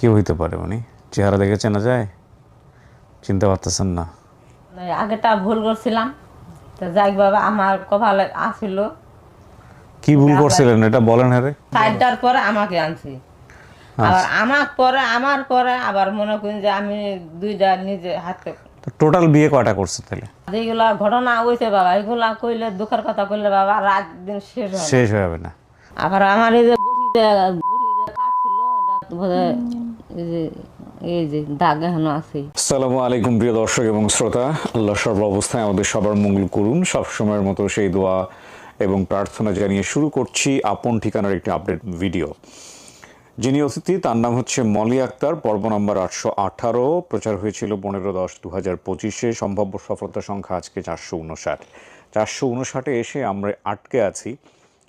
কি হইতে পারে উনি? চেহারা দেখে চেনা যায়? চিনতে পারতেছেন না? আগেটা ভুল করছিলাম, তো যাই বাবা আমার কপালে আসিল। কি ভুল করছিলেন এটা বলেন। হ্যাঁ রে, সাইডটার পরে আমাকে আনছি, আবার আমার পরে আবার মনে করেন যে আমি দুইটা নিজে হাতে টোটাল বিয়ে কয়টা করছে তাহলে? যেগুলা ঘটনা হয়েছে বাবা, এগুলা কইলে দুঃখের কথা কইলে বাবা রাত দিন শেষ হয় না। শেষ হয়ে যাবে না। আবার আমার এই যে গুটিতে কাটছিল, এটা তো বোধহয় এই যে দাগ এখনো আছে। আসসালামু আলাইকুম প্রিয় দর্শক এবং শ্রোতা, আল্লাহ সর্ব অবস্থায় আমাদের সবার মঙ্গল করুন। সবসময়ের মতো সেই দোয়া এবং প্রার্থনা জানিয়ে শুরু করছি আপন ঠিকানার একটি আপডেট ভিডিও। যিনি অতিথি তার নাম হচ্ছে মলি আক্তার। পর্ব নম্বর 818, প্রচার হয়েছিল 15-10-2025। সম্ভাব্য সফলতা সংখ্যা আজকে 459। 459 এসে আমরা আটকে আছি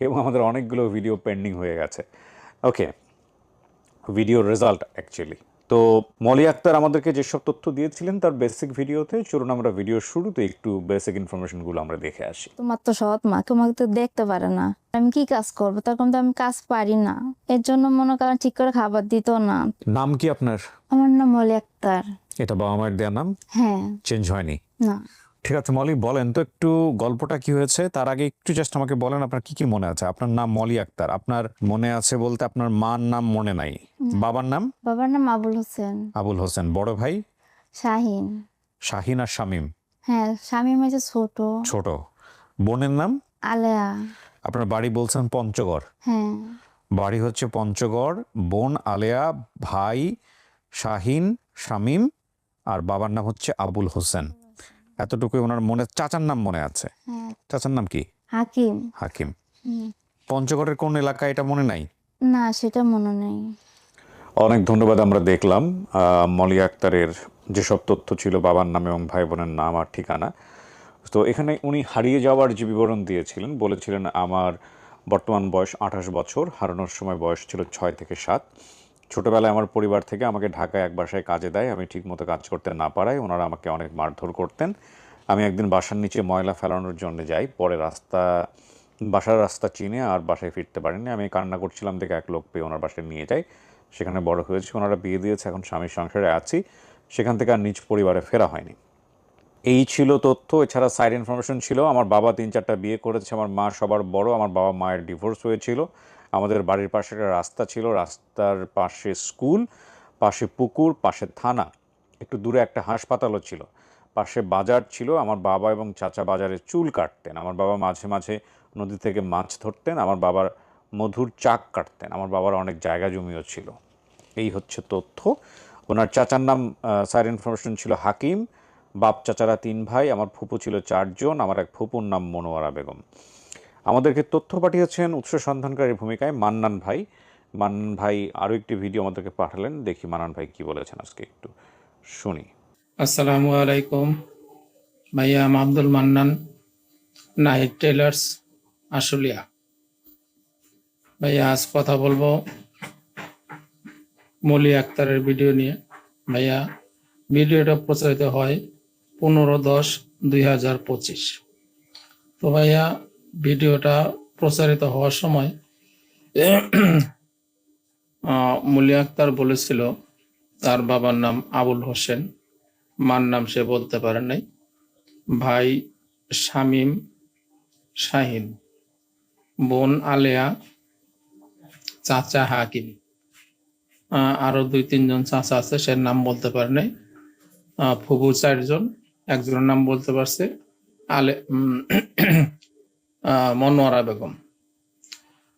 এবং আমাদের অনেকগুলো ভিডিও পেন্ডিং হয়ে গেছে। ওকে, ভিডিও রেজাল্ট অ্যাকচুয়ালি। তো মলি আক্তার আমাদেরকে যেসব তথ্য দিয়েছিলেন তার বেসিক ভিডিওতে, চলুন আমরা ভিডিও শুরুতে একটু বেসিক ইনফরমেশনগুলো আমরা দেখে আসি। তোমার তো সৎ মা, তোমাকে তো দেখতে পারে না, আমি কি কাজ করবো? তখন তো আমি কাজ পারি না, এর জন্য মনে করেন ঠিক করে খাবার দিত না। নাম কি আপনার? আমার নাম মলি আক্তার। এটা বাবা মায়ের দেওয়া নাম? হ্যাঁ। চেঞ্জ হয়নি? না। ঠিক আছে মলি, বলেন তো একটু গল্পটা কি হয়েছে। তার আগে একটু জাস্ট আমাকে বলেন আপনার কি কি মনে আছে। আপনার নাম মলি আক্তার, আপনার মনে আছে বলতে আপনার মার নাম মনে নাই, বাবার নাম? বাবার নাম আবুল হোসেন। আবুল হোসেন। বড় ভাই? শাহিন। শাহিন আর শামীম? হ্যাঁ, শামীম হয়েছে ছোট। ছোট। বোনের নাম? আলেয়া। আপনার বাড়ি বলছেন পঞ্চগড়? হ্যাঁ। বাড়ি হচ্ছে পঞ্চগড়, বোন আলেয়া, ভাই শাহিন, শামীম, আর বাবার নাম হচ্ছে আবুল হোসেন। এতটুকুই ওনার মনে। চাচার নাম মনে আছে? হ্যাঁ। চাচার নাম কি? হাকিম। হাকিম। পঞ্চগড়ের কোন এলাকা এটা মনে নাই? না, সেটা মনে নেই। অনেক ধন্যবাদ। আমরা দেখলাম মলি আক্তারের যেসব তথ্য ছিল বাবার নাম এবং ভাই বোনের নাম আর ঠিকানা। তো এখানে উনি হারিয়ে যাওয়ার যে বিবরণ দিয়েছিলেন, বলেছিলেন আমার বর্তমান বয়স 28 বছর, হারানোর সময় বয়স ছিল 6 থেকে 7। ছোটোবেলায় আমার পরিবার থেকে আমাকে ঢাকায় এক বাসায় কাজে দেয়। আমি ঠিকমতো কাজ করতে না পারায় ওনারা আমাকে অনেক মারধর করতেন। আমি একদিন বাসার নিচে ময়লা ফেলানোর জন্য যাই, পরে বাসার রাস্তা চিনে আর বাসায় ফিরতে পারিনি। আমি কান্না করছিলাম দেখে এক লোক পেয়ে ওনার বাসায় নিয়ে যাই, সেখানে বড় হয়েছে। ওনারা বিয়ে দিয়েছে, এখন স্বামীর সংসারে আছি। সেখান থেকে আর নিজ পরিবারে ফেরা হয়নি। এই ছিল তথ্য। এছাড়া সাইড ইনফরমেশন ছিল আমার বাবা 3-4টা বিয়ে করেছে, আমার মা সবার বড়। আমার বাবা মায়ের ডিভোর্স হয়েছিল। আমাদের বাড়ির পাশে একটা রাস্তা ছিল, রাস্তার পাশে স্কুল, পাশে পুকুর, পাশে থানা, একটু দূরে একটা হাসপাতালও ছিল, পাশে বাজার ছিল। আমার বাবা এবং চাচা বাজারে চুল কাটতেন। আমার বাবা মাঝে মাঝে নদী থেকে মাছ ধরতেন। আমার বাবার মধুর চাক কাটতেন। আমার বাবার অনেক জায়গা জমিও ছিল। এই হচ্ছে তথ্য। ওনার চাচার নাম, সাইড ইনফরমেশন ছিল হাকিম। বাপ চাচারা 3 ভাই, আমার ফুপু ছিল 4 জন। আমার এক ফুপুর নাম মনোয়ারা বেগম। আমাদেরকে তথ্য পাঠিয়েছেন উৎস সন্ধানকারীর ভূমিকায় মান্নান ভাই। মান্নান ভাই আরও একটি ভিডিও আমাদেরকে পাঠালেন, দেখি মান্নান ভাই কি বলেছেন আজকে একটু শুনি। আসসালামু আলাইকুম ভাইয়া, আমি আব্দুল মান্নান, নাইট টেলার্স, আশুলিয়া। ভাইয়া আজ কথা বলবো মলি আক্তারের ভিডিও নিয়ে। ভাইয়া ভিডিওটা প্রচারিত হয় 15-10-2025। তো ভাইয়া ভিডিওটা প্রচারিত হওয়ার সময় মলি আক্তার বলেছিল তার বাবার নাম আবুল হোসেন, মার নাম সে বলতে পারে নাই, ভাই শামীম, শাহিন, বোন আলেয়া, চাচা হাকিম, আরো 2-3 জন চাচা আছে, সে নাম বলতে পারে নাই। ফুফু 4 জন, একজনের নাম বলতে পারছে, আলে মনোয়ারা বেগম।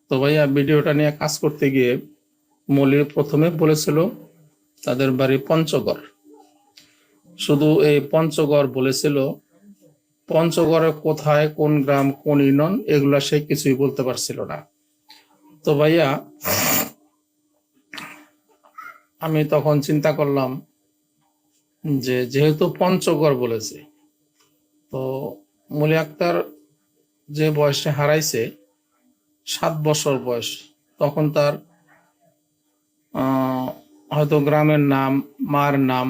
তো ভাইয়া ভিডিওটা নিয়ে কাজ করতে গিয়ে মলি প্রথমে বলেছিল তাদের বাড়ি পঞ্চগড়। শুধু এই পঞ্চগড় বলেছিল, পঞ্চগড়ে কোথায়, কোন গ্রাম, কোন ইউনিয়ন, এগুলা সে কিছুই বলতে পারছিল না। তো ভাইয়া আমি তখন চিন্তা করলাম যে যেহেতু পঞ্চগড় বলেছে, তো মলি আক্তার যে বয়সে হারাইছে 7 বছর বয়স, তখন তার হয়তো গ্রামের নাম, মার নাম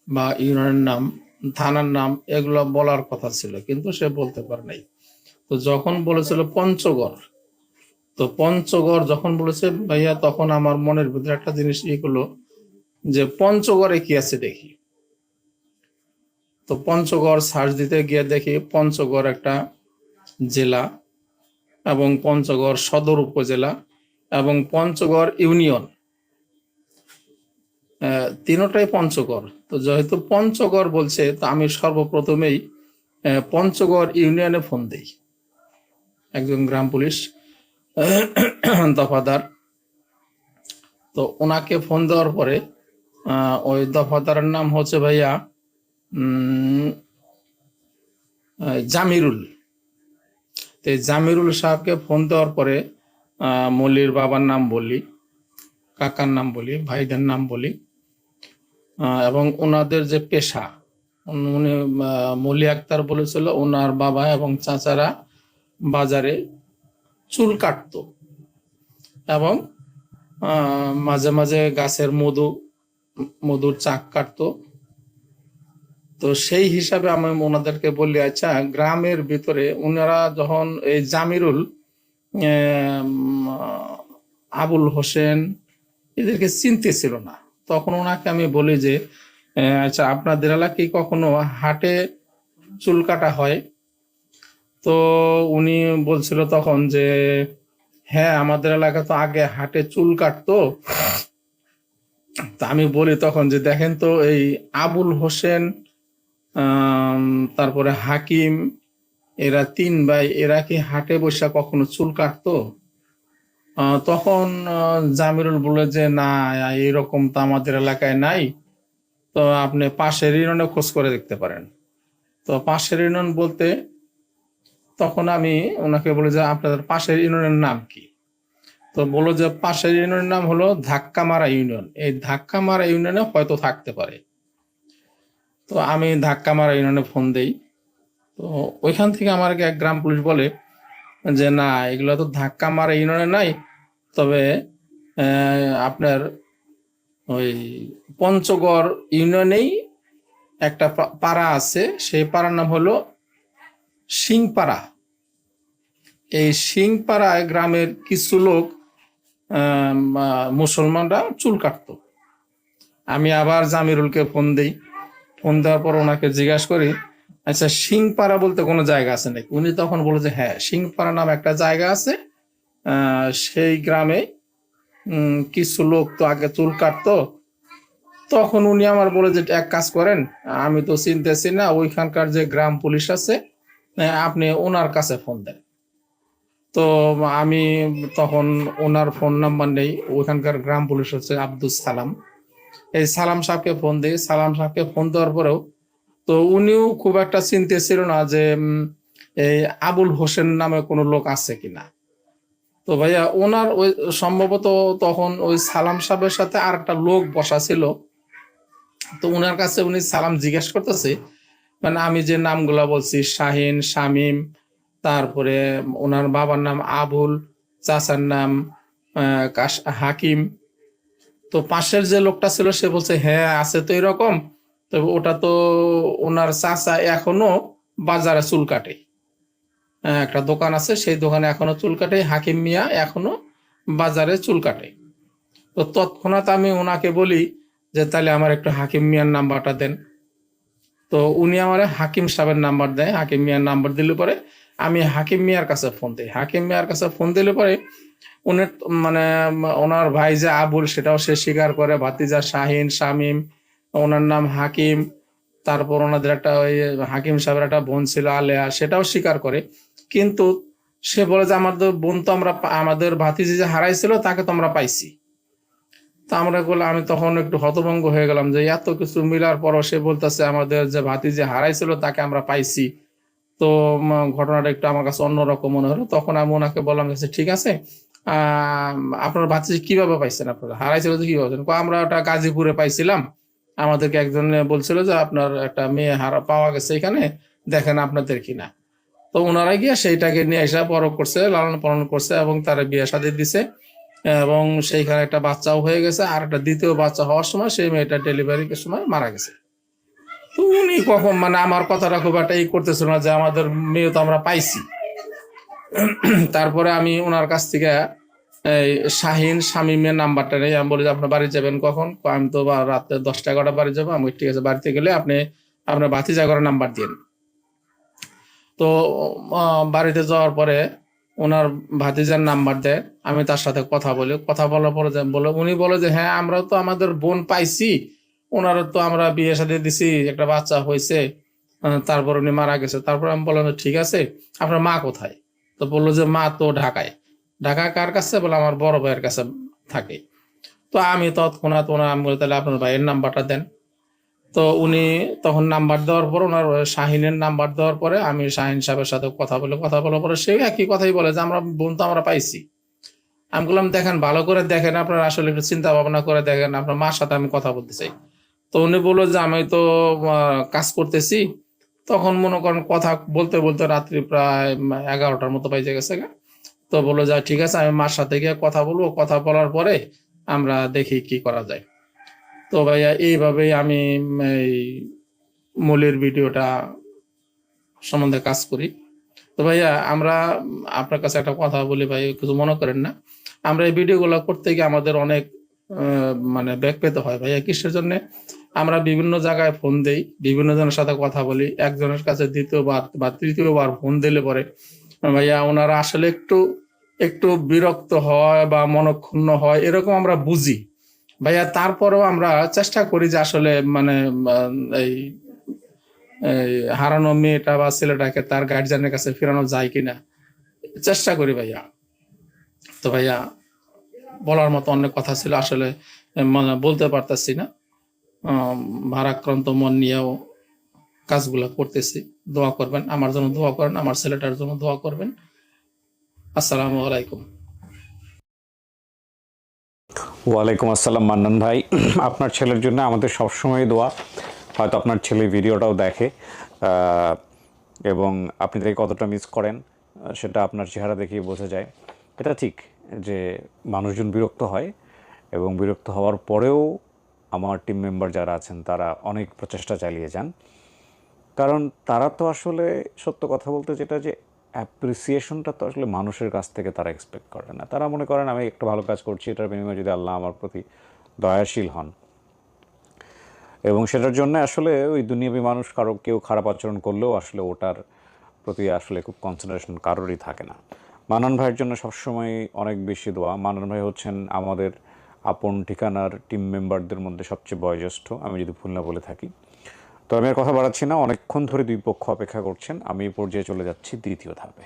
বা ইউনিয়নের নাম, থানার নাম, এগুলো বলার কথা ছিল, কিন্তু সে বলতে পারে নাই। তো যখন বলেছিল পঞ্চগড়, তো পঞ্চগড় যখন বলেছে ভাইয়া, তখন আমার মনের ভিতরে একটা জিনিস করলো যে পঞ্চগড়ে কি আছে দেখি। তো পঞ্চগড় সার্চ দিতে গিয়ে দেখি পঞ্চগড় একটা জেলা এবং পঞ্চগড় সদর উপজেলা এবং পঞ্চগড় ইউনিয়ন, তিনটাই পঞ্চগড়। তো যেহেতু পঞ্চগড় বলছে, তো আমি সর্বপ্রথমেই পঞ্চগড় ইউনিয়নে ফোন দিই। একজন গ্রাম পুলিশ দফাদার, তো ওনাকে ফোন দেওয়ার পরে ওই দফাদারের নাম হচ্ছে ভাইয়া জামিরুল। তো এই জামিরুল সাহেবকে ফোন দেওয়ার পরে মল্লির বাবার নাম বলি, কাকার নাম বলি, ভাইদের নাম বলি, এবং ওনাদের যে পেশা, উনি মল্লি আক্তার বলেছিল ওনার বাবা এবং চাচারা বাজারে চুল কাটতো এবং মাঝে মাঝে গাছের মধুর চাক কাটতো। তো সেই হিসাবে আমি ওনাদেরকে বললি, আচ্ছা গ্রামের ভিতরে ওনারা যখন এই জামিরুল, আবুল হোসেন এদেরকে চিনতে ছিল না, তখন ওনাকে আমি বলি যে আচ্ছা আপনাদের এলাকায় কখনো হাটে চুল কাটা হয়? তো উনি বলছিল তখন যে হ্যাঁ আমাদের এলাকা তো আগে হাটে চুল কাটতো। তা আমি বলি তখন যে দেখেন তো এই আবুল হোসেন, তারপরে হাকিম, এরা তিন ভাই, এরা কি হাটে বসে কখনো চুল কাটতো? তখন জামিরুল বলে যে না এরকম তো আমাদের এলাকায় নাই, তো আপনি পাশের ইউনিয়নে খোঁজ করে দেখতে পারেন। তো পাশের ইউনিয়ন বলতে তখন আমি ওনাকে বলি যে আপনাদের পাশের ইউনিয়নের নাম কি? তো বললো যে পাশের ইউনিয়নের নাম হলো ধাক্কামারা ইউনিয়ন, এই ধাক্কামারা ইউনিয়নে হয়তো থাকতে পারে। তো আমি ধাক্কামারা ইউনিয়নে ফোন দেই। তো ওইখান থেকে আমার এক গ্রাম পুলিশ বলে যে না এগুলো তো ধাক্কামারা ইউনিয়নে নাই, তবে আপনার ওই পঞ্চগড় ইউনিয়নেই একটা পাড়া আছে, সেই পাড়ার নাম হলো সিংপাড়া। এই সিংপাড়ায় গ্রামের কিছু লোক মুসলমানরা চুল কাটতো। আমি আবার জামিরুলকে ফোন দিই, ফোন দেওয়ার পর ওনাকে জিজ্ঞাসা করি আচ্ছা সিংপাড়া বলতে কোনো জায়গা আছে নাকি? উনি তখন বলে যে হ্যাঁ সিংপাড়া নাম একটা জায়গা আছে, সেই গ্রামে কিছু লোক তো আগে চুল কাটতো। তখন উনি আমার বলে যে এক কাজ করেন, আমি তো চিনতেছি না, ওইখানকার যে গ্রাম পুলিশ আছে আপনি ওনার কাছে ফোন দেন। তো আমি তখন ওনার ফোন নাম্বার নেই, ওইখানকার গ্রাম পুলিশ হচ্ছে আব্দুল সালাম, এই সালাম সাহেবকে ফোন দিই। সালাম সাহেবকে ফোন দেওয়ার পরেও তো উনিও খুব একটা চিনতে ছিল না যে এই আবুল হোসেন নামে কোনো লোক আছে কিনা। তো ভাইয়া ওনার ওই সম্ভবত তখন ওই সালাম সাহেবের সাথে আর একটা লোক বসা ছিল। তো ওনার কাছে উনি সালাম জিজ্ঞেস করতেছে, মানে আমি যে নামগুলা বলছি শাহিন, শামীম, তারপরে ওনার বাবার নাম আবুল, চাচার নাম হাকিম। তো পাশের যে লোকটা ছিল সে বলছে হ্যাঁ আছে তো এরকম, তবে ওটা তো ওনার চাচা এখনো বাজারে চুল কাটে, একটা দোকান আছে সেই দোকানে এখনো চুল কাটে, হাকিম মিয়া এখনো বাজারে চুল কাটে। তো তৎক্ষণাৎ আমি ওনাকে বলি যে তাহলে আমার একটু হাকিম মিয়ার নাম্বারটা দেন। তো উনি আমার হাকিম সাহেবের নাম্বার দেয়, হাকিম মিয়ার নাম্বার দিলে পরে আমি হাকিম মিয়ার কাছে ফোন দিই। হাকিম মিয়ার কাছে ফোন দিলে পরে উনি মানে ওনার ভাই যে আবুল সেটাও সে স্বীকার করে, ভাতিজা শাহিন, শামীম, ওনার নাম হাকিম, তারপর ওনাদের একটা ওই হাকিম সাহেবের একটা বোন ছিল আলেয়া, সেটাও স্বীকার করে। কিন্তু সে বলে যে আমাদের বোন তো আমরা, আমাদের ভাতিজি যে হারাইছিল তাকে তো আমরা পাইছি। তা আমরা বললাম, আমি তখন একটু হতভঙ্গ হয়ে গেলাম যে এত কিছু মিলার পরও সে বলতেছে আমাদের যে ভাতিজি হারাইছিল তাকে আমরা পাইছি। তো ঘটনাটা একটু আমার কাছে অন্যরকম মনে হলো। তখন আমি ওনাকে বললাম যে ঠিক আছে আপনার ভাতিজি কিভাবে পাইছেন, আপনারা হারাইছিল তো কিভাবে? আমরা ওটা গাজীপুরে পাইছিলাম, আমাদেরকে একজন বলছিল যে আপনার একটা মেয়ে পাওয়া গেছে এখানে, দেখেন আপনাদের কিনা। তো ওনারা গিয়ে সেইটাকে নিয়ে এসে বড় করছে, লালন পালন করছে এবং তারা বিয়ে শাদী দিছে এবং সেইখানে একটা বাচ্চাও হয়ে গেছে। আর একটা দ্বিতীয় বাচ্চা হওয়ার সময় সেই মেয়েটা ডেলিভারির সময় মারা গেছে। তো উনি কখন মানে আমার কথাটা খুব একটা করতেছিল না যে আমাদের মেয়ে তো আমরা পাইছি। তারপরে আমি ওনার কাছ থেকে এই শাহিন শামীমের নাম্বারটা নেই। আমি বলি যে আপনার বাড়ি যাবেন কখন? আমি তো রাতে 10টা 11টা বাড়ি যাবো। আমি ঠিক আছে, বাড়িতে গেলে আপনি আপনার ভাতিজা করে নাম্বার দিন। তো বাড়িতে যাওয়ার পরে ওনার ভাতিজার নাম্বার দেয়, আমি তার সাথে কথা বলি। কথা বলার পরে উনি বলে যে হ্যাঁ আমরাও তো আমাদের বোন পাইছি, ওনারও তো আমরা বিয়ে শাদী দিছি, একটা বাচ্চা হয়েছে, তারপর উনি মারা গেছে। তারপর আমি বললাম ঠিক আছে, আপনার মা কোথায়? তো বললো যে মা তো ঢাকায়। ঢাকা কার কাছে? বলে আমার বড় ভাইয়ের কাছে থাকে। তো আমি তৎক্ষণাৎ আমি বলি তাহলে আপনার ভাইয়ের নাম্বারটা দেন। তো উনি তখন নাম্বার দেওয়ার পর ওনার শাহিনের নাম্বার দেওয়ার পরে আমি শাহিন সাহেবের সাথে কথা বলার পরে সে একই কথাই বলে যে আমরা বোন তো আমরা পাইছি। আমি বললাম দেখেন, ভালো করে দেখেন, আপনার আসলে একটু চিন্তা ভাবনা করে দেখেন, আপনার মার সাথে আমি কথা বলতে চাই। তো উনি বললো যে আমি তো কাজ করতেছি। তখন মনে করেন কথা বলতে বলতে রাত্রি প্রায় 11টার মতো বাইজে গেছে গা। তো বললো যে ঠিক আছে, আমি মার সাথে গিয়ে কথা বলবো, কথা বলার পরে আমরা দেখি কি করা যায়। তো ভাইয়া এইভাবেই আমি এই মূলের ভিডিওটা সম্বন্ধে কাজ করি। তো ভাইয়া আমরা আপনার কাছে একটা কথা বলি ভাই, কিছু মনে করেন না। আমরা এই ভিডিওগুলো করতে গিয়ে আমাদের অনেক মানে ব্যাক পেতে হয় ভাইয়া। কিসের জন্য? আমরা বিভিন্ন জায়গায় ফোন দেই, বিভিন্ন জনের সাথে কথা বলি, একজনের কাছে দ্বিতীয়বার বা তৃতীয়বার ফোন দিলে পরে ভাইয়া ওনারা আসলে একটু একটু বিরক্ত হয় বা মনক্ষুণ্ণ হয়, এরকম আমরা বুঝি ভাইয়া। তারপরেও আমরা চেষ্টা করি যে আসলে মানে এই এই হারানো মেয়েটা বা ছেলেটাকে তার গার্জিয়ানের কাছে ফেরানো যায় কিনা চেষ্টা করি ভাইয়া। তো ভাইয়া বলার মতো অনেক কথা ছিল, আসলে মানে বলতে পারতাছি না। ভারাক্রান্ত মন নিয়েও কাজগুলো করতেছি। দোয়া করবেন আমার জন্য, দোয়া করেন আমার ছেলেটার জন্য, দোয়া করবেন। আসসালামু আলাইকুম। ওয়ালাইকুম আসসালাম মান্নান ভাই। আপনার ছেলের জন্য আমাদের সবসময় দোয়া। হয়তো আপনার ছেলে ভিডিওটাও দেখে, এবং আপনি তাকে কতটা মিস করেন সেটা আপনার চেহারা দেখেই বোঝা যায়। এটা ঠিক যে মানুষজন বিরক্ত হয়, এবং বিরক্ত হওয়ার পরেও আমার টিম মেম্বার যারা আছেন তারা অনেক প্রচেষ্টা চালিয়ে যান। কারণ তারা তো আসলে সত্য কথা বলতে যেটা, যে অ্যাপ্রিসিয়েশনটা তো আসলে মানুষের কাছ থেকে তারা এক্সপেক্ট করে না। তারা মনে করেন আমি একটা ভালো কাজ করছি, এটার বিনিময়ে যদি আল্লাহ আমার প্রতি দয়াশীল হন, এবং সেটার জন্য আসলে ওই দুনিয়াবী মানুষ কেউ খারাপ আচরণ করলেও আসলে ওটার প্রতি আসলে খুব কনসেন্ট্রেশন কারোরই থাকে না। মান্নান ভাইয়ের জন্য সবসময় অনেক বেশি দোয়া। মান্নান ভাই হচ্ছেন আমাদের আপন ঠিকানার টিম মেম্বারদের মধ্যে সবচেয়ে বয়োজ্যেষ্ঠ, আমি যদি ভুল না বলে থাকি। তো আমি আর কথা বাড়াচ্ছি না, অনেকক্ষণ ধরে দুই পক্ষ অপেক্ষা করছেন। আমি এই পর্যায়ে চলে যাচ্ছি দ্বিতীয় ধাপে।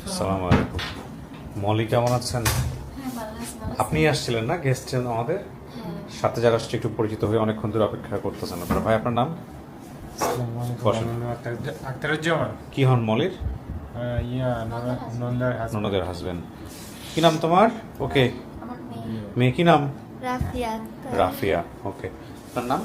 আসসালামু আলাইকুম। মলি কেমন আছেন? আপনি আসছিলেন না, গেস্ট ছিলেন আমাদের সাথে, যারা আসছে একটু পরিচিত হয়ে অনেকক্ষণ ধরে অপেক্ষা করতেছেন আপনারা। ভাই আপনার নাম? আখতারুজ্জামান। কি হন মলির? ননদের হাজবেন্ড। কি নাম তোমার? ওকে, মেয়ে কি নাম? রাফিয়া। রাফিয়া। ওকে, আপনার নাম?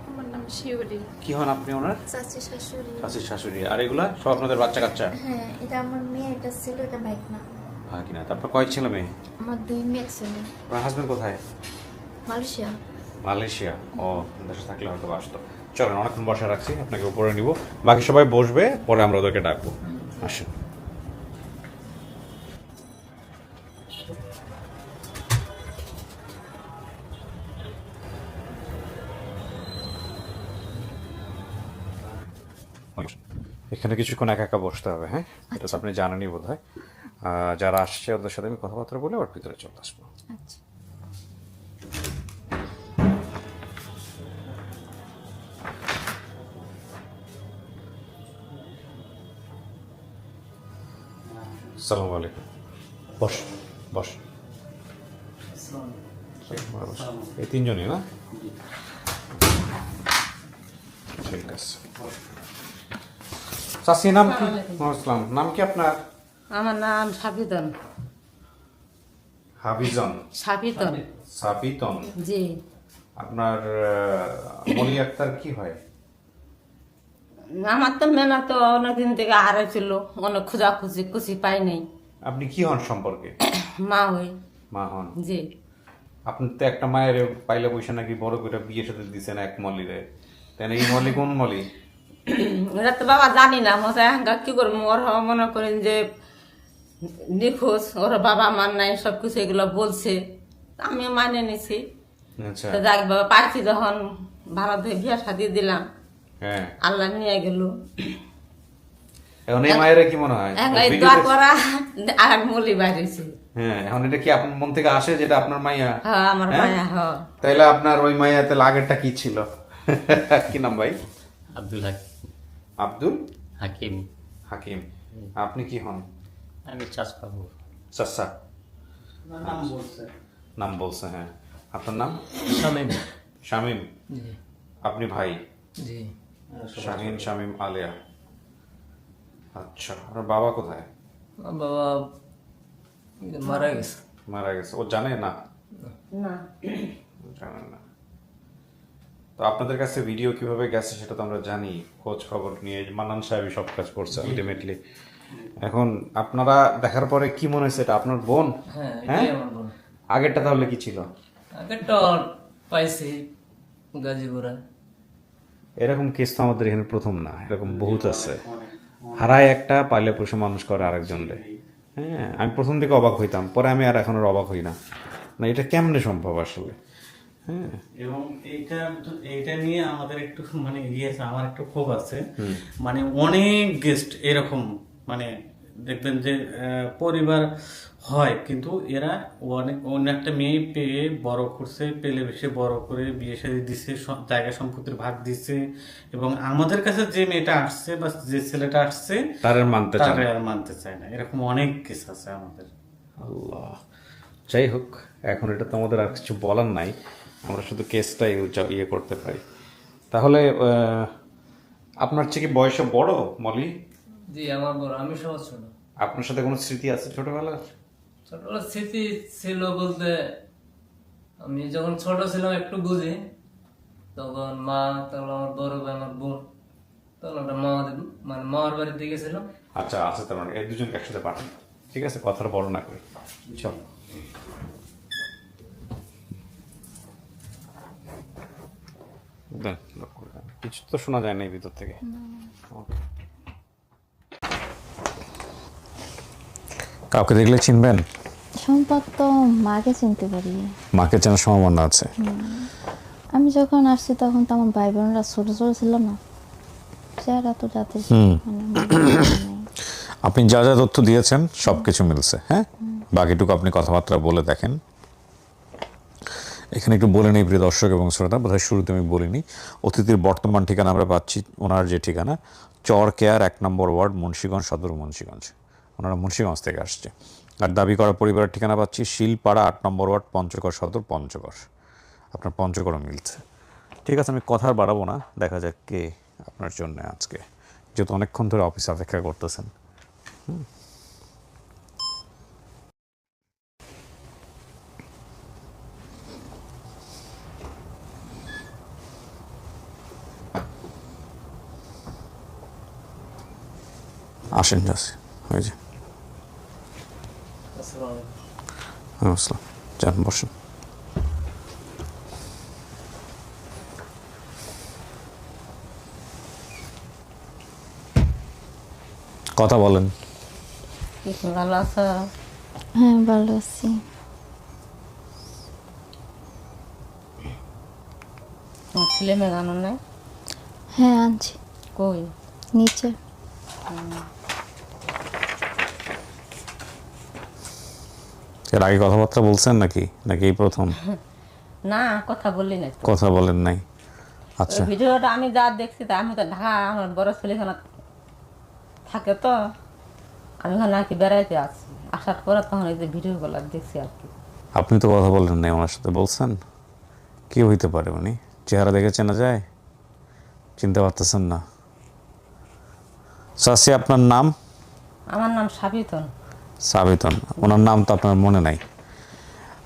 আমার নাম শিউলি। কি হন আপনি ওনার? চাচি শাশুড়ি। চাচির শাশুড়ি। আর এগুলা সব আপনাদের বাচ্চা কাচ্চা? হ্যাঁ, এটা আমার মেয়ে, এটা ছিল, এটা বাইক না। হ্যাঁ কিনা। তারপর কয় ছেলে মেয়ে? আমার 2 মেয়ে ছেলে। আপনার হাজবেন্ড কোথায়? মালয়েশিয়া। মালয়েশিয়া। ও, দেশে থাকলে হয়তো আসতো। চলেন, অনেকক্ষণ বসা রাখছি, আপনাকে উপরে নিব, বাকি সবাই বসবে, পরে আমরা ওদেরকে ডাকবো। আসেন। এখানে কিছুক্ষণ একা একা বসতে হবে, হ্যাঁ? এটা তো আপনি জানেনই বোধ হয়। যারা আসছে ওদের সাথে আমি কথাবার্তা বলে ওর ভিতরে চলে আসবো। আচ্ছা। আসসালামু আলাইকুম। বস বস। এই তিনজনই না? ঠিক আছে। চাচি নাম কি? আসসালাম। নাম কি আপনার? আমার নাম সাবিতন। হাবিজন। সাবিতন। সাবিতন। জি। আপনার মলি আক্তার কি হয়? আমার তো মেনা তো অনেকদিন থেকে হারাইছিল, অনেক খোঁজাখুঁজি পাই নাই। আপনি কি হন সম্পর্কে? মা হই। মা হন। জি। আপনি তো একটা মায়ের পাইলে পয়সা নাকি বড় করে বিয়ে সাথে দিচ্ছেন এক মলিরে, তাই না? এই মলি কোন মলি? এটা তো বাবা জানি না, মশাই এখানকার কি করবো, ওর মনে করেন যে নিখোঁজ, ওর বাবা মার নাই সবকিছু এগুলো বলছে, আমি মানে নিছি। আচ্ছা। তো যাক বাবা পারছি যখন ভারত হয়ে বিয়ে শাদি দিলাম, হ্যাঁ, আল্লাহ নিয়ে গেল। এখন এই মায়ের কি মনে হয়? এখন এই ভিডিও দোয়া দেখে- করা আর মলি বাইরেছে। হ্যাঁ, এখন এটা কি আপনার মন থেকে আসে যেটা আপনার মাইয়া? হ্যাঁ আমার হ্যাঁ? মায়া। হ্যাঁ তাইলে আপনার ওই মাইয়া তাহলে আগেরটা কি ছিল? কি নাম ভাই? আব্দুল আব্দুল হাকিম। হাকিম। আপনি কি হন? আমি চাষ পাবো। চাচা নাম বলছে। হ্যাঁ, আপনার নাম? শামীম। শামীম। জি আপনি ভাই? জি। শাহিন, শামীম, আলেয়া। আচ্ছা, আপনার বাবা কোথায়? আমার বাবা মারা গেছে। মারা গেছে। ও জানে না? না জানে না। তো আপনাদের কাছে ভিডিও কিভাবে গেছে সেটা তো আমরা জানি, খোঁজ খবর নিয়ে মান্নান সাহেবই সব কাজ করছে আলটিমেটলি। এখন আপনারা দেখার পরে কি মনে হয়েছে, এটা আপনার বোন? হ্যাঁ হ্যাঁ? এটাই আমার বোন। আগেরটা তাহলে কি ছিল? আগেরটা পাইছি গাজীপুরে। এরকম কেস তো আমাদের এখানে প্রথম না, এরকম বহুত আছে। হারায় একটা, পাইলে পয়সা মানুষ করে আরেকজনরে। হ্যাঁ, আমি প্রথম দিকে অবাক হইতাম, পরে আমি আর এখন আর অবাক হই না। না, এটা কেমনে সম্ভব আসলে? হ্যাঁ, এবং এইটা নিয়ে আমাদের একটু মানে আছে, আমার একটু ক্ষোভ আছে। মানে অনেক গেস্ট এরকম মানে দেখবেন যে পরিবার হয়, কিন্তু এরা অন্য একটা মেয়ে পেয়ে বড় করছে, পেলে বেশি বড় করে বিয়ে শাদী দিছে, জায়গা সম্পত্তির ভাগ দিছে, এবং আমাদের কাছে যে মেয়েটা আসছে বা যে ছেলেটা আসছে তার আর মানতে চায় না। তারা আর মানতে চায় না। এরকম অনেক কেস আছে আমাদের। আল্লাহ, যাই হোক, এখন এটা তো আমাদের আর কিছু বলার নাই, আমরা শুধু কেসটাই ইয়ে করতে পারি। তাহলে আপনার চেয়ে কি বয়সে বড় মলি? জি আমার বড়, আমি সহজ ছোট। আপনার সাথে কোনো স্মৃতি আছে ছোটবেলার? ছোটবেলার স্মৃতি ছিল বলতে, আমি যখন ছোট ছিলাম একটু বুঝি, তখন মা, তখন আমার বড় ভাই, আমার বোন, তখন একটা মানে মামার বাড়িতে গেছিলাম। আচ্ছা, আছে তার মানে এই দুজনকে একসাথে পাঠান। ঠিক আছে, কথাটা বড় না করি, চল। দেন, lock করে দেন। কিছু তো শোনা যায় না এই ভিতর থেকে। Okay. কাউকে দেখলে চিনবেন? সম্পদ তো মাকে চিনতে পারি। মাকে চেনার সম্ভাবনা আছে। আমি যখন আসছি তখন তো আমার ভাই বোনরা ছোট ছোট ছিল না, চেহারা তো যাতে মানে মনে নাই। আপনি যা যা তথ্য দিয়েছেন সব কিছু মিলছে। হ্যাঁ, বাকিটুকু আপনি কথাবার্তা বলে দেখেন। এখানে একটু বলে নেই প্রিয় দর্শক এবং শ্রোতা, বোধহয় শুরুতে আমি বলিনি, অতিথির বর্তমান ঠিকানা আমরা পাচ্ছি, ওনার যে ঠিকানা চরকেয়ার 1 নম্বর ওয়ার্ড, মুন্সিগঞ্জ সদর, মুন্সিগঞ্জ। ওনারা মুন্সিগঞ্জ থেকে আসছে। আর দাবি করা পরিবারের ঠিকানা পাচ্ছি শিলপাড়া 8 নম্বর ওয়ার্ড, পঞ্চগড় সদর, পঞ্চগড়। আপনার পঞ্চগড়ও মিলছে। ঠিক আছে, আমি কথা আর বাড়াবো না, দেখা যাক কে আপনার জন্য আজকে, যেহেতু অনেকক্ষণ ধরে অফিসে অপেক্ষা করতেছেন। আসেন, যাচ্ছে ওই যে। আসসালামু আলাইকুম। আসসালাম, যান বসেন। কথা বলেন। কিছু ভালো আছো? হ্যাঁ ভালো আছি। তোমার ছেলে মেয়ে গানো নাই? হ্যাঁ আনছি কই? নিচে। এর আগে কথাবার্তা বলছেন নাকি, নাকি এই প্রথম? না, কথা বললি না তো। কথা বলেন নাই? আচ্ছা, ওই ভিডিওটা আমি যা দেখছি, তা আমি তো ঢাকা, আমার বড় ছেলেখানা থাকে তো, আমি ওখানে আর কি বেড়াইতে আসছি, আসার পরে তখন এই যে ভিডিওগুলো দেখছি আর কি। আপনি তো কথা বলেন নাই ওনার সাথে, বলছেন কি হইতে পারে? উনি চেহারা দেখে চেনা যায়? চিনতে পারতেছেন না? চাচি, আপনার নাম? আমার নাম সাবিতন। সাবিতন। ওনার নাম তো আপনার মনে নাই।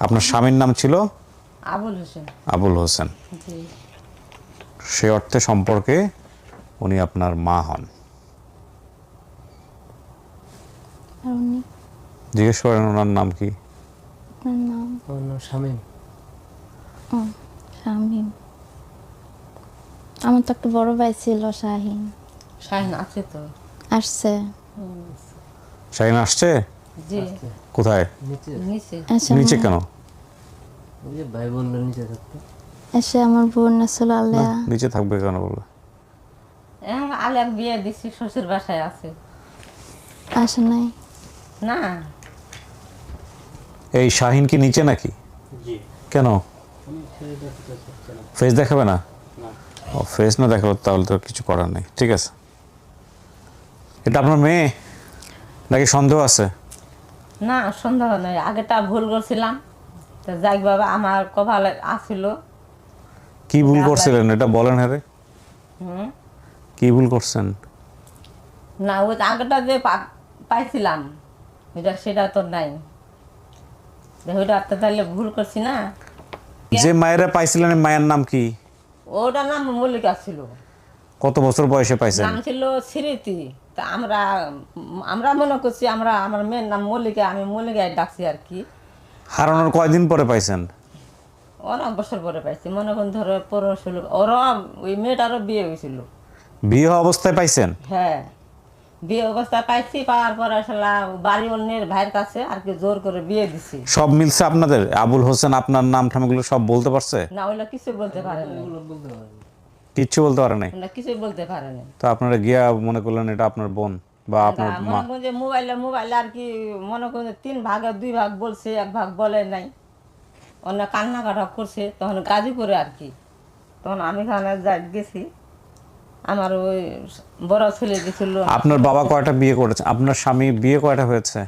আপনার স্বামীর নাম ছিল আবুল হোসেন। আবুল হোসেন। জি। সে অর্থে সম্পর্কে উনি আপনার মা হন। আর উনি জিজ্ঞেস করেন ওনার নাম কি? আপনার নাম? আমার নাম শামীম। ও, শামীম। আমার তো একটা বড় ভাই ছিল, শাহিন। শাহিন আছে তো। আসছে। শাহিন আসছে? জি, কোথায়? নিচে। এসে নিচে কেন? ওই যে ভাই বললো নিচে থাকতে। এসে আমার বোন আসলে না, আলিয়া। নিচে থাকবে কেন বলবে? এখন আলের বিয়ে দিছি, শ্বশুর বাসায় আছে। আসে নাই। না, এই শাহিন কি নিচে নাকি? জি কেন? ফেস দেখাবে না? ও, ফেস না দেখাবে তাহলে তো কিছু করার নেই। ঠিক আছে, এটা আপনার মেয়ে নাকি সন্দেহ আছে? না সন্দেহ নয়, আগেটা ভুল করছিলাম। তো যাই বাবা, আমার কপালে আসছিল। কি ভুল করছিলেন এটা বলেন। হ্যাঁ রে, হুম, কি ভুল করছেন? না ওই আগেটা যে পাইছিলাম সেটা তো নাই। ওইটা তো তাহলে ভুল করছি না। যে মায়েরা পাইছিলেন এই মায়ের নাম কি? ওটার নাম মল্লিকা ছিল, কত বছর বয়সে পাইছেন? নাম ছিল স্মৃতি। তা আমরা আমরা মনে করছি আমার মেয়ের নাম মল্লিকা, আমি মল্লিকায় ডাকছি আর কি। হারানোর কয়দিন পরে পাইছেন? অনেক বছর পরে পাইছি, মনে করুন ধরো 15-16। ওরা ওই মেয়েটারও বিয়ে হয়েছিল। বিয়ে হওয়া অবস্থায় পাইছেন? হ্যাঁ, বিয়ে অবস্থায় পাইছি। পাওয়ার পর আসলে বাড়ি অন্যের ভাইয়ের কাছে আর কি জোর করে বিয়ে দিছি। সব মিলছে আপনাদের? আবুল হোসেন আপনার নাম ঠামগুলো সব বলতে পারছে? না ওইগুলো কিছু বলতে পারে না, কিচ্ছু বলতে পারে নাই? ওগুলো কিছুই বলতে পারে না। তো আপনারা গিয়া মনে করলেন এটা আপনার বোন বা আপনার মা? মনে করুন যে মোবাইলে আর কি, মনে করুন যে 3 ভাগে 2 ভাগ বলছে, 1 ভাগ বলে নাই। অন্য কান্নাকাটা করছে তখন গাজীপুরে আর কি। তখন আমি খানে গেছি, আমার ওই বড় ছেলে গেছিল। আপনার বাবা কয়টা বিয়ে করেছে? আপনার স্বামী বিয়ে কয়টা হয়েছে?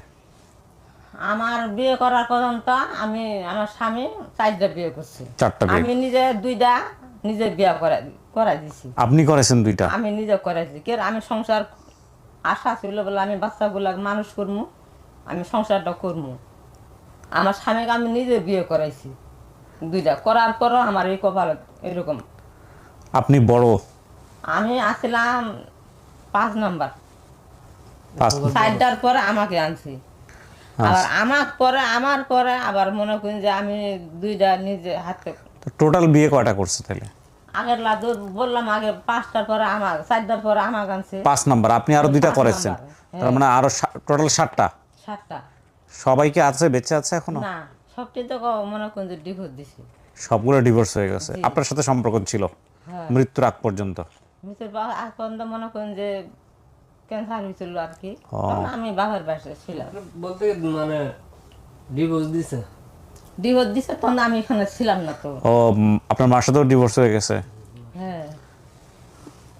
আমার বিয়ে করার পর্যন্ত আমার স্বামী 4টা বিয়ে করছে। 4টা বিয়ে? আমি নিজে 2টা নিজে বিয়ে করাই দিছি। আপনি করেছেন 2টা? আমি নিজে করাইছি। কে আমি সংসার আশা ছিল বলে আমি বাচ্চাগুলা মানুষ করবো, আমি সংসারটা করবো। আমার স্বামীকে আমি নিজে বিয়ে করাইছি 2টা। করার পরও আমার এই কপাল এরকম। আপনি বড়? আমি আসছিলাম 5 নাম্বার। 5? 4টার পরে আমাকে আনছি। আবার আমার পরে আবার মনে করেন যে আমি 2টা নিজে হাতে। টোটাল বিয়ে কয়টা করছে তাহলে? আগের লাদু বললাম, আগে 5টার পরে 4টার পরে আমাকে আনছে। 5 নাম্বার। আপনি আরো 2টা 5 করেছেন, নাম্বার, তার মানে আরো টোটাল 7টা। 7টা। সবাইকে আছে, বেঁচে আছে এখনো? না, সবটি তো মনে করেন যে ডিভোর্স দিছে। সবগুলো ডিভোর্স হয়ে গেছে? আপনার সাথে সম্পর্ক ছিল হ্যাঁ, মৃত্যুর আগ পর্যন্ত? মিস্টার বাবা এখন তো মনে করেন যে ক্যান্সার হয়েছিল আর কি। তখন আমি বাবার বাসায় ছিলাম। বলতে মানে ডিভোর্স দিছে। ডিভোর্স দিছে তখন আমি এখানে ছিলাম না তো। ও, আপনার মার সাথেও ডিভোর্স হয়ে গেছে? হ্যাঁ,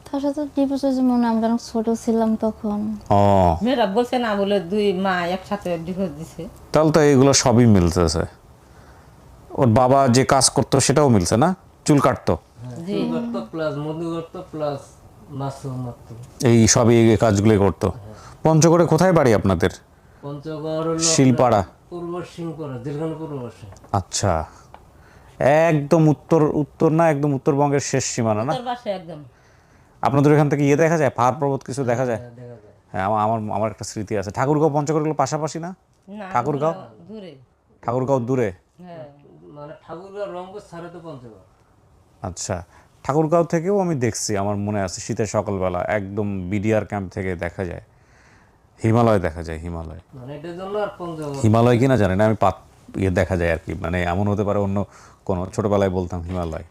তার সাথে ডিভোর্স হয়েছে মনে হয়, আমরা অনেক ছোট ছিলাম তখন। ও, মেয়েরা বলছে না বলে 2 মা একসাথে ডিভোর্স দিছে। তাহলে তো এগুলো সবই মিলতেছে। ওর বাবা যে কাজ করতো সেটাও মিলছে না? চুল কাটতো? জি, করতো প্লাস মধু করতো প্লাস মাছও মারতো। এই সবই এই কাজগুলোই করতো। পঞ্চগড়ে কোথায় বাড়ি আপনাদের? পঞ্চগড় হলো শিলপাড়া? পূর্ব সিংপাড়া, যেখানে পূর্ব বসে। আচ্ছা, একদম উত্তর না, একদম উত্তরবঙ্গের শেষ সীমানা না? তোর বাসায় একদম। আপনাদের এখান থেকে ইয়ে দেখা যায়, পাহাড় পর্বত কিছু দেখা যায়? দেখা যায়। হ্যাঁ, আমার একটা স্মৃতি আছে। ঠাকুরগাঁও পঞ্চগড়গুলো পাশাপাশি না? না, ঠাকুরগাঁও? ওগুলো দূরে। ঠাকুরগাঁও দূরে? হ্যাঁ, মানে ঠাকুরগাঁও রংপুর ছাড়ে তো পঞ্চগড়। আচ্ছা, ঠাকুরগাঁও থেকেও আমি দেখছি, আমার মনে আছে শীতের সকালবেলা একদম বিডিআর ক্যাম্প থেকে দেখা যায় হিমালয়, দেখা যায় হিমালয়। মানে এটার জন্য আর পঞ্চগড়। হিমালয় কিনা জানি না আমি, ইয়ে দেখা যায় আর কি, মানে এমন হতে পারে অন্য কোনো, ছোটোবেলায় বলতাম হিমালয়,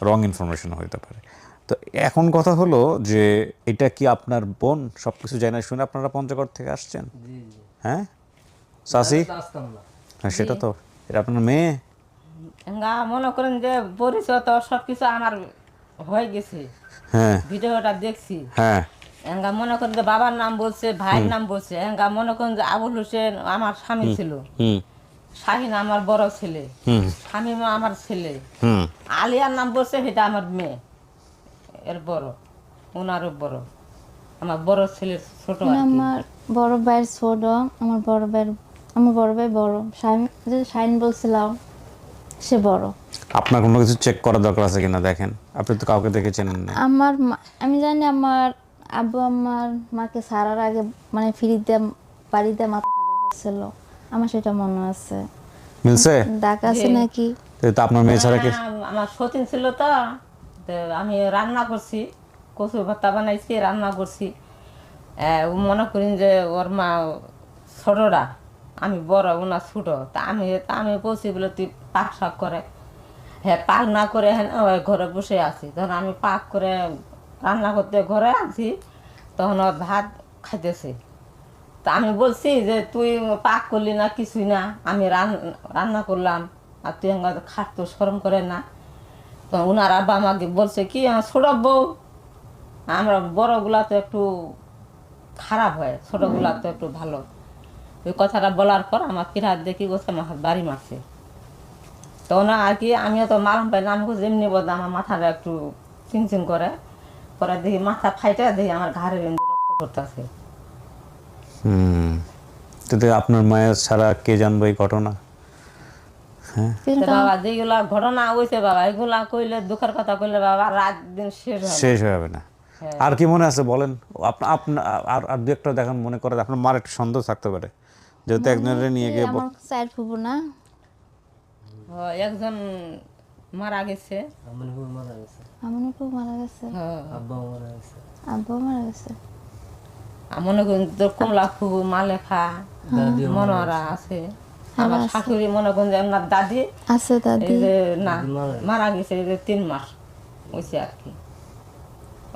রং ইনফরমেশন হতে পারে। তো এখন কথা হলো যে এটা কি আপনার বোন? সব কিছু জানা শুনে আপনারা পঞ্চগড় থেকে আসছেন? জি জি। হ্যাঁ চাষি? আসতাম না। হ্যাঁ, সেটা তো। এটা আপনার মেয়ে? এঙ্গা মনে করেন যে পরিচয় তো সবকিছু আমার হয়ে গেছে। হ্যাঁ ভিডিওটা দেখছি। হ্যাঁ। এঙ্গা মনে করেন যে বাবার নাম বলছে, ভাইয়ের নাম বলছে। এঙ্গা মনে করেন যে আবুল হোসেন আমার স্বামী ছিল, হুম শাহিন আমার বড় ছেলে, হুম শামীম আমার ছেলে, হুম। আলিয়ার নাম বলছে সেটা আমার মেয়ে, এর বড়, ওনারও বড়, আমার বড় ছেলের ছোট আর কি। আমার বড় ভাইয়ের ছোট, আমার বড় ভাই বড়। শাইন বলছিলাম, সে বড়। আপনার কোনো কিছু চেক করার দরকার আছে কিনা দেখেন, আপনি তো কাউকে দেখে চেনেন না। আমি জানি আমার আব্বু আমার মাকে সারার আগে মানে ফ্রিতে বাড়িতে মাথা ছিল, আমার সেটা মনে আছে। মিলছে? দাগ আছে নাকি? তো আপনার মেয়ে ছাড়া কি? আমার সতীন ছিল তো, তো আমি রান্না করছি, কচু ভর্তা বানাইছি, রান্না করছি। মনে করেন যে ওর মা ছোটরা, আমি বড়, ওনা ছোট। তা আমি বলছি বলে তুই পাক শাক করে, হ্যাঁ পাক না করে হ্যাঁ ওই ঘরে বসে আছি। তখন আমি পাক করে রান্না করতে ঘরে আছি, তখন ওর ভাত খাইতেছে। তা আমি বলছি যে তুই পাক করলি না, কিছুই না, আমি রান্না করলাম, আর তুই আমার খাট তো শরম করে না। তো ওনার আব্বা আমাকে বলছে কি, আমার ছোট বউ, আমরা বড়গুলা তো একটু খারাপ হয়, ছোটগুলা তো একটু ভালো। ওই কথাটা বলার পর আমার ফিরহাত দেখি গোছে আমার হাত বাড়ি মারছে। তো না আর কি, আমিও তো মারম পাই না, আমি যেমনি বলতে আমার মাথাটা একটু চিনচিন করে, পরে দেখি মাথা ফাইটা, দেখি আমার ঘাড়ে রক্ত করতেছে। কিন্তু আপনার মায়ের ছাড়া কে জানবে এই ঘটনা? বাবা যেগুলা ঘটনা হয়েছে বাবা, এগুলা কইলে দুঃখের কথা কইলে বাবা রাত দিন শেষ হয় না। শেষ হয়ে যাবে না। আর কি মনে আছে বলেন? আপনার আর দু একটা দেখেন, মনে করে আপনার মার একটা সন্দেহ থাকতে পারে, যেহেতু একজনের নিয়ে গিয়ে আমার চার ফুফু না, একজন মারা গেছে, আমার ফুফু মারা গেছে, আব্বাও মারা গেছে। মনে করেন তোর কমলা ফুবু, মালেখা, মনোহরা আছে। আমার শাশুড়ি মনে করেন যে আপনার দাদি আছে, দাদি এই যে না মারা গেছে, এই যে 3 মাস হয়েছে আর কি।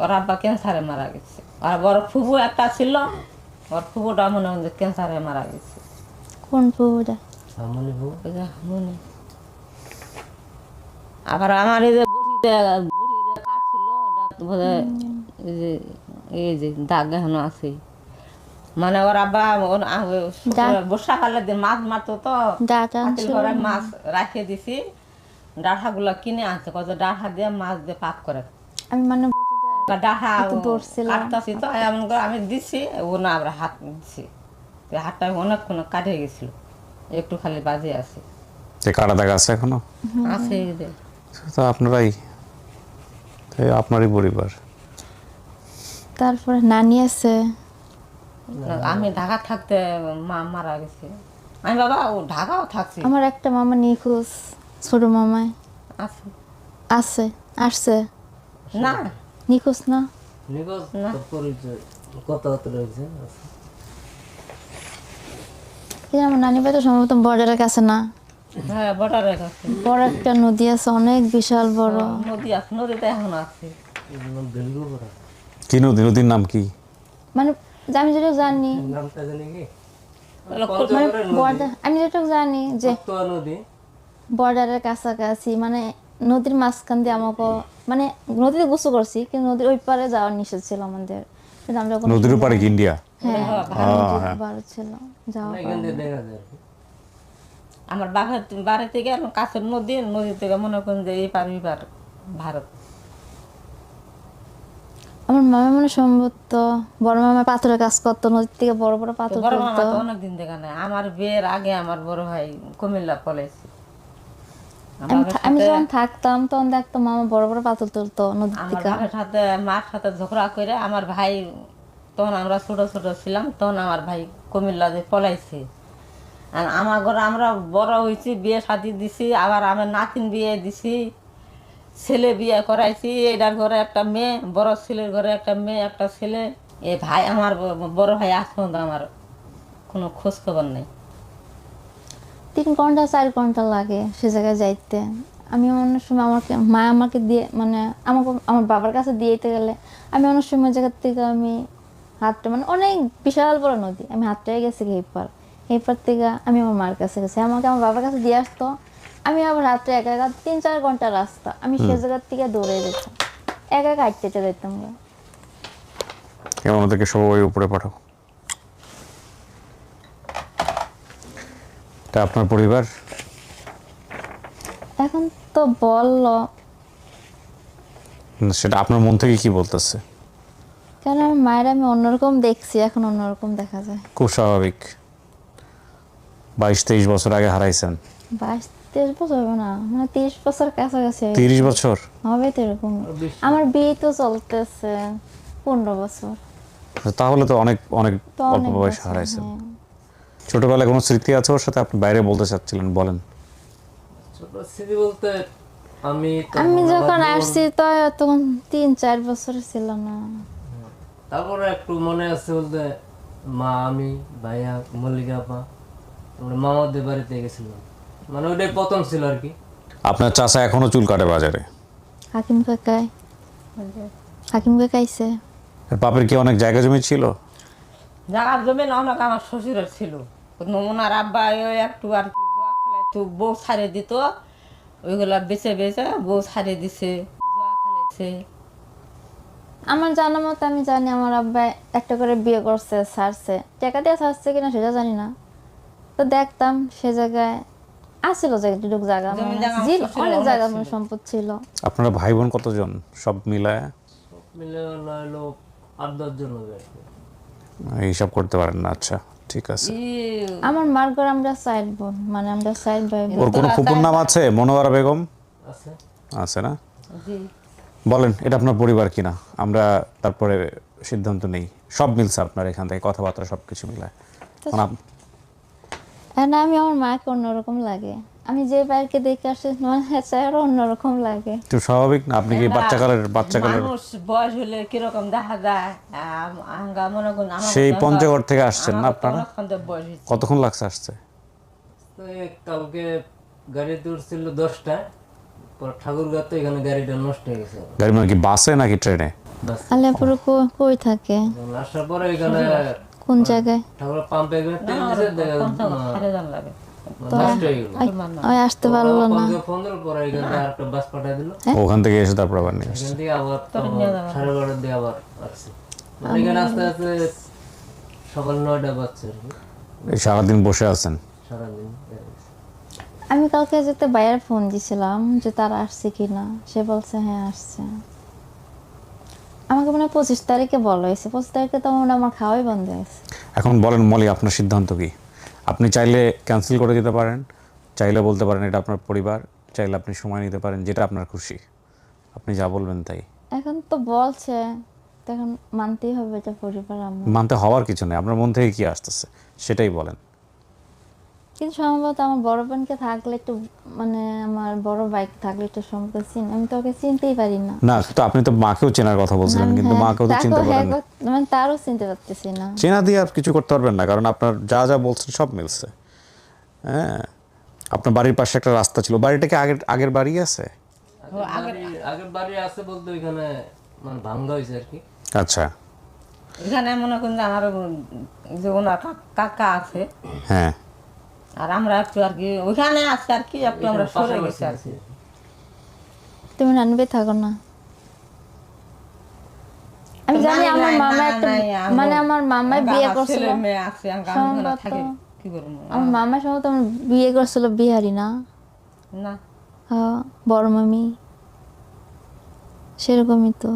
ওর আব্বা ক্যান্সারে মারা গেছে। আর বড় ফুবু একটা ছিল, ওর ফুবুটা মনে হয় যে ক্যান্সারে মারা গেছে। কোন ফুফুটা? ওই যে হামুনি। আবার আমার এই যে বটিতে কাটছিল, ওটা বোধহয় এই যে দাগ এখনো আছে। মানে ওর আব্বা বর্ষাকালের দিন মাছ মারতো তো, ডাটা পাতিল করে মাছ রাখিয়ে দিছি, ডাঁঠাগুলো কিনে আনছে, কত ডাঁঠা দিয়ে মাছ দিয়ে পাক করে। আমি মানে ডাঁঠা ধরছিলাম। কাটতাছি তো এমন করে আমি দিচ্ছি, ও না আবার হাত দিচ্ছি, হাতটা অনেকক্ষণ কাটে গেছিল, একটু খালি বাজে আছে। কাটা দাগ আছে এখনো? আছে এই যে। তো আপনারই পরিবার। তারপরে নানি আছে। আমি ঢাকা থাকতে মা মারা গেছে। আমি বাবা ও ঢাকাও থাকছি। আমার একটা মামা নিখোঁজ, ছোট মামায় আছে আছে, আসছে না, নিখোঁজ না। না। এই আমার নানি বাড়ি তো সম্ভবত বর্ডারের কাছে না, হ্যাঁ বর্ডারের কাছে বড় একটা নদী আছে, অনেক বিশাল বড় নদী আছে, নদীতে এখন আছে। কি নদী? নদীর নাম কি? মানে আমি যেটা জানি, আমি যেটা জানি যে বর্ডারের কাছাকাছি, মানে নদীর মাঝখান দিয়ে আমাকে, মানে নদীতে গোসল করছি, কিন্তু নদীর ওই পারে যাওয়ার নিষেধ ছিল আমাদের। কিন্তু আমরা যখন নদীর পারে কি ইন্ডিয়া? হ্যাঁ হ্যাঁ। ভালো ছিল যাওয়া। আমার বাড়ি থেকে কাছের নদী, নদী থেকে মনে করেন যে এই পার ভারত। আমার মামা মানে সম্ভবত বড় মামা পাথরের কাজ করতো, নদীর থেকে বড় বড় পাথর বড় মামা তুলতো। তো অনেকদিন দেখা নাই, আমার বিয়ের আগে আমার বড় ভাই কুমিল্লা পলাইছে। আমি যখন থাকতাম তখন দেখতাম মামা বড় বড় পাথর তুলতো নদীর আমার থেকে। বাবার সাথে মার সাথে ঝগড়া করে আমার ভাই, তখন আমরা ছোট ছোট ছিলাম, তখন আমার ভাই কুমিল্লা যে পলাইছে। আর আমার ঘরে আমরা বড় হয়েছি, বিয়ে শাদি দিছি, আবার আমার নাতিন বিয়ে দিছি, ছেলে বিয়ে করাইছি। এটার ঘরে একটা মেয়ে, বড় ছেলের ঘরে একটা মেয়ে, একটা ছেলে। এ ভাই আমার বড় ভাই আজ পর্যন্ত আমার কোনো খোঁজ খবর নেই। 3 ঘন্টা 4 ঘন্টা লাগে সে জায়গায় যাইতে। আমি অনেক সময় মা আমাকে দিয়ে, মানে আমাকে আমার বাবার কাছে দিয়ে যেতে গেলে আমি অনেক সময় জায়গার থেকে আমি হাতটা, মানে অনেক বিশাল বড় নদী, আমি হাতটাই গেছি এই পার থেকে আমি আমার মার কাছে গেছি, আমাকে আমার বাবার কাছে দিয়ে আসতো, আমি আবার হাতটা একা একা 3-4 ঘন্টা রাস্তা আমি সে জায়গার থেকে দৌড়ে যেতাম, একা একা হাঁটতে যেতাম। আমাদেরকে সবাই উপরে পাঠাও। এটা আপনার পরিবার? এখন তো বললো, সেটা আপনার মন থেকে কি বলতেছে? কেন আমার মায়ের আমি অন্যরকম দেখছি, এখন অন্যরকম দেখা যায়। খুব স্বাভাবিক। 22-23 বছর আগে হারাইছেন। 22-23 বছর হবে না, মানে 30 বছর কাছাকাছি 30 বছর হবে তো এরকম। আমার বিয়ে তো চলতেছে 15 বছর। তাহলে তো অনেক অনেক তো অল্প অনেক বয়সে বছর, হারাইছেন। হ্যাঁ। ছোটবেলায় কোনো স্মৃতি আছে ওর সাথে, আপনি বাইরে বলতে চাচ্ছিলেন, বলেন। ছোট স্মৃতি বলতে আমি আমি তখন যখন আমার বোন- আসছি তো তখন 3-4 বছর ছিল না। তারপরে একটু মনে আছে বলতে মা, আমি, ভাইয়া, মল্লিকা আপা, আমরা মামাদের বাড়িতে গেছিলাম, মানে ওইটাই প্রথম ছিল আর কি। আপনার চাচা এখনো চুল কাটে বাজারে? হাকিম কাকাই আইছে। আর বাপের কি অনেক জায়গা জমি ছিল? জায়গার জমি না অনেক আমার শ্বশুরের ছিল, ওনার আব্বা ওই একটু আর কি জুয়া খেলাইতো, বউ ছাড়িয়ে দিত, ওইগুলা বেচে বেচে বউ ছাড়িয়ে দিছে, জুয়া খেলাইছে। আমার জানা মতো আমি জানি আমার আব্বা একটা করে বিয়ে করছে, ছাড়ছে, টাকা দিয়ে ছাড়ছে কিনা সেটা জানি না। তো দেখতাম সে জায়গায় আসছিল যেটুকু জায়গা, জমি মানে জায়গা জিল শ্বশুরের অনেক অনেক জায়গা ছিল। মানে সম্পদ ছিল। আপনারা ভাই বোন কতজন সব মিলায়? মিলে হলো 8-10 জন হবে আর কি। হিসাব করতে পারেন না? আচ্ছা, ঠিক আছে। আমার মার ঘর আমরা 4 বোন, মানে আমরা 4 ভাই বোন। ওর কোনো ফুপুর নাম আছে? মনোয়ারা বেগম আছে। আছে না? জি, বলেন এটা আপনার পরিবার কিনা, আমরা তারপরে সিদ্ধান্ত নেই। সব মিলছে আপনার এখান থেকে, কথাবার্তা সব কিছু মিলায়। মানে আর না, আমি আমার মাকে অন্যরকম লাগে, আমি যে বাইরকে দেখে আসি মানে চেহারা অন্যরকম লাগে। একটু স্বাভাবিক না? আপনি কি বাচ্চাকালের মানুষ বয়স হলে কিরকম দেখা যায়, মনে করুন আমার সেই তো পঞ্চগড় থেকে আসছেন না আমার তো আপনারা? অনেকক্ষণ তো বয়স হয়েছে। কতক্ষণ লাগছে আসছে? তো এই কালকে গাড়িতে উঠছিল 10টায়, পর ঠাকুরগাঁতে এখানে গাড়িটা নষ্ট হয়ে গেছে। গাড়ি মানে কি বাসে নাকি ট্রেনে? বাস আলিয়াপুর কই থাকে, যখন আসার পরে এখানে কোন জায়গায়? ঠাকুর পাম্পে এখানে তেল দিছে, সাড়ে দাম লাগে। নষ্ট হয়ে গেল। ওই আসতে পারলো না। ফোন দিল, পরে এখানে আরেকটা বাস পাঠিয়ে দিল, ওখান থেকে এসে তারপর আবার নিয়ে আসছে। এখান থেকে আবার 12:30 দিয়ে আবার আসছে। মানে এখানে আস্তে আস্তে সকাল 9টা বাজছে আর কি, এই সারাদিন বসে আছেন? সারাদিন। আমি কালকে যেতে ভাইয়ার ফোন দিছিলাম যে তারা আসছে কিনা, সে বলছে হ্যাঁ আসছে। আমাকে মনে হয় 25 তারিখে বলা হয়েছে, 25 তারিখে তো মনে হয় আমার খাওয়াই বন্ধ হয়েছে। এখন বলেন মলি, আপনার সিদ্ধান্ত কি? আপনি চাইলে ক্যান্সেল করে দিতে পারেন, চাইলে বলতে পারেন এটা আপনার পরিবার, চাইলে আপনি সময় নিতে পারেন, যেটা আপনার খুশি। আপনি যা বলবেন তাই। এখন তো বলছে, তো এখন মানতেই হবে এটা পরিবার আমার। মানতে হওয়ার কিছু নেই, আপনার মন থেকে কি আসতেছে সেটাই বলেন। কিন্তু সম্ভবত আমার বড় বোনকে থাকলে একটু, মানে আমার বড় ভাইকে থাকলে একটু সম্পর্ক আমি তো ওকে চিনতেই পারি না। না তো আপনি তো মাকেও চেনার কথা বলছিলেন, কিন্তু হ্যাঁ, মাকেও তো চিনতে তাকেও পারেন না। মানে তারও চিনতে পারতেছি না। চেনা দিয়ে আর কিছু করতে পারবেন না, কারণ আপনার যা যা বলছেন সব মিলছে। হ্যাঁ, আপনার বাড়ির পাশে একটা রাস্তা ছিল, বাড়িটা কি আগের বাড়ি আছে? আগের বাড়ি আছে বলতে ওইখানে মানে ভাঙ্গা হয়েছে আর কি। আচ্ছা, এখানে মনে করুন যে আমার যে ওনার কাকা আছে, হ্যাঁ। আর আমরা একটু আর কি ওইখানে আছি আর কি, একটু আমরা সরে গেছি আর কি। তুমি রানবে থাকো না। আমি জানি নাই, আমার নাই, মামা নাই, একটা, নাই, মানে আমার মামাই আমার বিয়ে আমার করছিল, ছেলে মেয়ে আছে, আমি ওখানে থাকি, কি করবো? আমার মামা সম্ভবত আমার বিয়ে করছিল বিহারি না? না, হ্যাঁ, বড় মামি সেরকমই তো।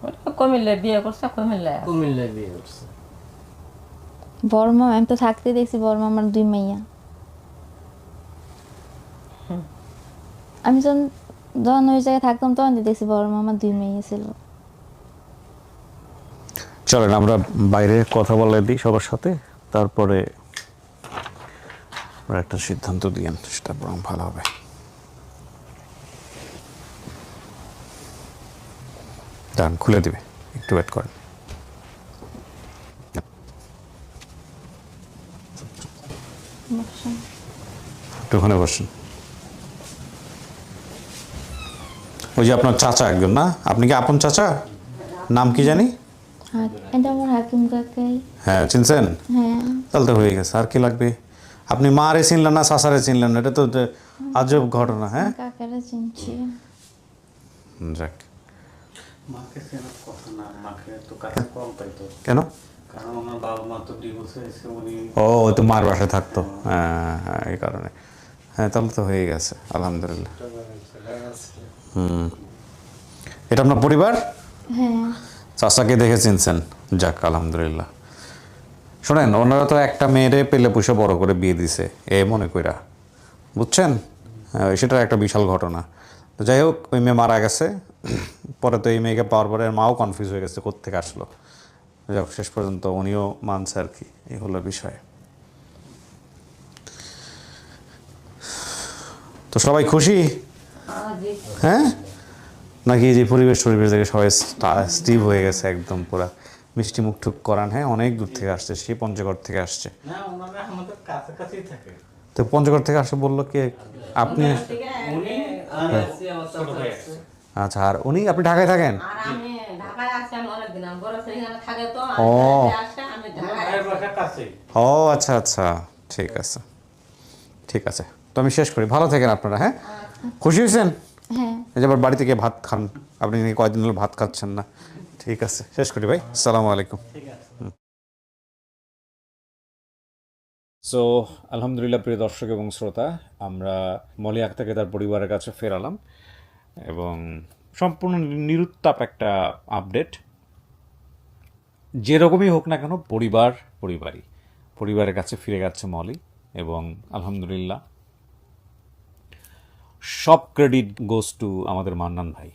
ওটা কুমিল্লায় বিয়ে করছে, কুমিল্লায় আছে। কুমিল্লায় বিয়ে করছে। বড় মামা আমি তো থাকতে দেখছি, বড় মামার 2 মাইয়া। আমি যখন ওই জায়গায় থাকতাম তখন দেখছি বড় মামার 2 মাইয়া ছিল। চলেন আমরা বাইরে কথা বলে দিই সবার সাথে, তারপরে আমরা একটা সিদ্ধান্ত দিয়েন, সেটা বরং ভালো হবে। দাঁড়ান, খুলে দিবে, একটু ওয়েট করেন। একটু ওখানে বসেন। ওই যে আপনার চাচা একজন না? আপনি কি আপন চাচা? নাম কি জানি? এটা আমার হাকিম কাকাই। হ্যাঁ, চিনছেন? হ্যাঁ, তাহলে তো হয়ে গেছে, আর কি লাগবে? আপনি মারে চিনলেন না, চাচারে চিনলেন না, এটা তো আজব ঘটনা। হ্যাঁ, কাকারা চিনছি। যাক। মাকে চেনার কথা না, মাকে তো কাছে কম পাইতো, কেন? কারণ ওনার বাবা মা তো ডিভোর্স হয়েছে, উনি ও তো মার বাসায় থাকতো, হ্যাঁ হ্যাঁ, এই কারণে। হ্যাঁ, তাহলে তো হয়ে গেছে, আলহামদুলিল্লাহ। এটা আপনার পরিবার? হ্যাঁ, চাচাকে দেখে চিনছেন, যাক আলহামদুলিল্লাহ। শোনেন, ওনারা তো একটা মেয়েরে পেলে পুষে বড় করে বিয়ে দিছে এ মনে কইরা, বুঝছেন? হ্যাঁ, সেটা একটা বিশাল ঘটনা। তো যাই হোক, ওই মেয়ে মারা গেছে, পরে তো এই মেয়েকে পাওয়ার পরে মাও কনফিউজ হয়ে গেছে কোত্থেকে আসলো। যাক, শেষ পর্যন্ত উনিও মানছে আর কি, এই হলো বিষয়। তো সবাই খুশি? হ্যাঁ, নাকি এই যে পরিবেশ থেকে সবাই স্টিভ হয়ে গেছে একদম পুরা মিষ্টি মুখ ঠুক করান? হ্যাঁ, অনেক দূর থেকে আসছে, সেই পঞ্চগড় থেকে আসছে। না, ওনারা আমাদের কাছাকাছি থাকে। তো পঞ্চগড় থেকে আসে বললো কে? আপনি? উনি ছোট ভাই আছে। আচ্ছা, আর উনি? আপনি ঢাকায় থাকেন? আর আমি ঢাকায় আসছি, আমি অনেকদিন, আমি বড় ছেলে এখানে থাকে তো, ও। আমি আসছে, আমি আমার ঢাকায় ভাইয়ের বাসা কাছেই। ও আচ্ছা আচ্ছা, ঠিক আছে ঠিক আছে। তো আমি শেষ করি, ভালো থাকেন আপনারা। হ্যাঁ, খুশি হয়েছেন? হ্যাঁ। এই যে আবার বাড়িতে গিয়ে ভাত খান, আপনি নাকি কয়দিন হলো ভাত খাচ্ছেন না। ঠিক আছে, শেষ করি ভাই, আসসালামু আলাইকুম। ঠিক আছে। সো আলহামদুলিল্লাহ, প্রিয় দর্শক এবং শ্রোতা, আমরা মলি আক্তারকে তার পরিবারের কাছে ফেরালাম এবং সম্পূর্ণ নিরুত্তাপ একটা আপডেট। যেরকমই হোক না কেন, পরিবারের কাছে ফিরে গেছে মলি, এবং আলহামদুলিল্লাহ সব ক্রেডিট গোস টু আমাদের মান্নান ভাই।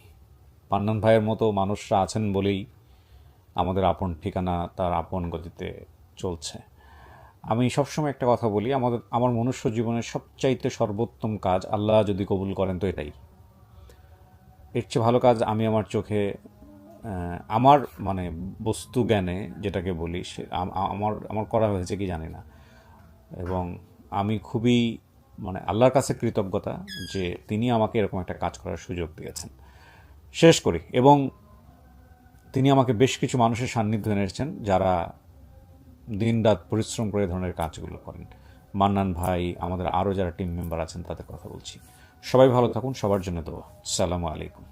মান্নান ভাইয়ের মতো মানুষরা আছেন বলেই আমাদের আপন ঠিকানা তার আপন গতিতে চলছে। আমি সবসময় একটা কথা বলি, আমার মনুষ্য জীবনের সবচাইতে সর্বোত্তম কাজ আল্লাহ যদি কবুল করেন তো এটাই। এর চেয়ে ভালো কাজ আমি আমার চোখে, আমার মানে বস্তু জ্ঞানে যেটাকে বলি, সে আমার করা হয়েছে কি জানি না। এবং আমি খুবই মানে আল্লাহর কাছে কৃতজ্ঞতা যে তিনি আমাকে এরকম একটা কাজ করার সুযোগ দিয়েছেন। শেষ করি, এবং তিনি আমাকে বেশ কিছু মানুষের সান্নিধ্য এনেছেন যারা দিনরাত পরিশ্রম করে এই ধরনের কাজগুলো করেন। মান্নান ভাই, আমাদের আরও যারা টিম মেম্বার আছেন তাদের কথা বলছি। সবাই ভালো থাকুন, সবার জন্য দোয়া। আসসালামু আলাইকুম।